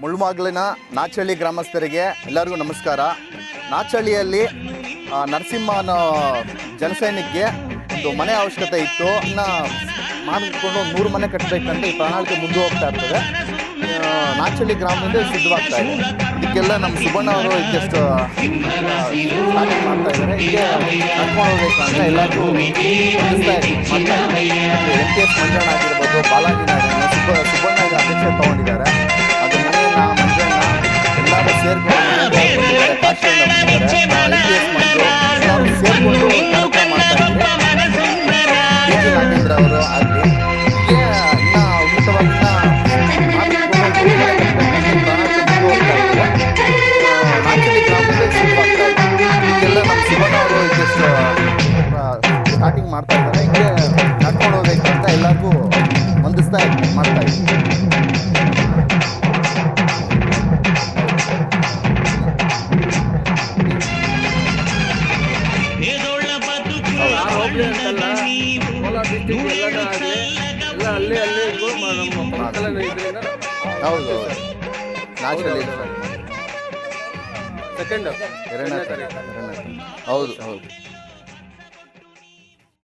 ಮುಳ್ಳುಮಾಗ್ಲಿನ ನಾಚಳ್ಳಿ ಗ್ರಾಮಸ್ಥರಿಗೆ ಎಲ್ಲರಿಗೂ ನಮಸ್ಕಾರ. ನಾಚಳ್ಳಿಯಲ್ಲಿ ನರಸಿಂಹನ ಜನಸೈನಿಕ್ಗೆ ಒಂದು ಮನೆ ಅವಶ್ಯಕತೆ ಇತ್ತು. ಇನ್ನು ಮಾಡಿಕೊಂಡು 100 ಮನೆ ಕಟ್ಟಬೇಕಂತ ಈ ಪ್ರಣಾಳಿಕೆ ಮುಂದೆ ಹೋಗ್ತಾ ಇರ್ತದೆ. ನಾಚಳ್ಳಿ ಗ್ರಾಮದಿಂದ ಸಿದ್ಧವಾಗ್ತಾ ಇದೆ. ಇದಕ್ಕೆಲ್ಲ ನಮ್ಮ ಸುಬ್ಬಣ್ಣ ಅವರು ಇದೆಷ್ಟು ಸ್ಟಾರ್ಟಿಂಗ್ ಮಾಡ್ತಾ ಇದ್ದಾರೆ. ಹೀಗೆ ನಡ್ಕೊಂಡು ಹೋಗ್ಬೇಕಂದ್ರೆ ಎಲ್ಲರಿಗೂ ಮಾಡ್ತಾ ಇದ್ದಾರೆ. MTS ಮಂಜಣ್ಣ ಆಗಿರ್ಬೋದು, ಬಾಲಾಜಿ ನಾಯ್ಡು, ಸುಬ್ಬಣ್ಣ ಅಧ್ಯಕ್ಷ ತೊಗೊಂಡಿದ್ದಾರೆ. ಅದು ಮನೆಯನ್ನ ಮಂಜಣ್ಣ ಎಲ್ಲರೂ ಸೇರ್ಕೊಂಡು ಕಾಶಿಯನ್ನು ಬಂದಿದ್ದಾರೆ. MTS ಮಂಜು ಎಲ್ಲರೂ ಸೇರಿಕೊಂಡು ಕಾರ್ಯಕ್ರಮ ಮಾಡ್ತಾ ಇದ್ದಾರೆ. ನಾಗೇಂದ್ರ ಅವರು ಆಗಲಿ ಹೀಗೆ ಇನ್ನೂ ಉನ್ನತವಾಗಿ ನಾಚಳ್ಳಿ ಗ್ರಾಮದಲ್ಲಿ ಸಿದ್ಧವಾಗ್ತಾ ಇದೆ. ಇದಕ್ಕೆಲ್ಲ ನಮ್ಮ ಸುಬ್ಬಣ್ಣ ಅವರು ಇದೆಷ್ಟು ಸ್ಟಾರ್ಟಿಂಗ್ ಮಾಡ್ತಾ ಇದ್ದಾರೆ. ಹೀಗೆ ನಡ್ಕೊಂಡು ಹೋಗ್ಬೇಕಂತ ಎಲ್ಲರಿಗೂ ಹೊಂದಿಸ್ತಾ ಮಾಡ್ತಾ ಇದ್ದೀವಿ. ಹೌದು, ನಾಚಳ್ಳಿ ಸೆಕೆಂಡ್ ಹೌದು ಹೌದು.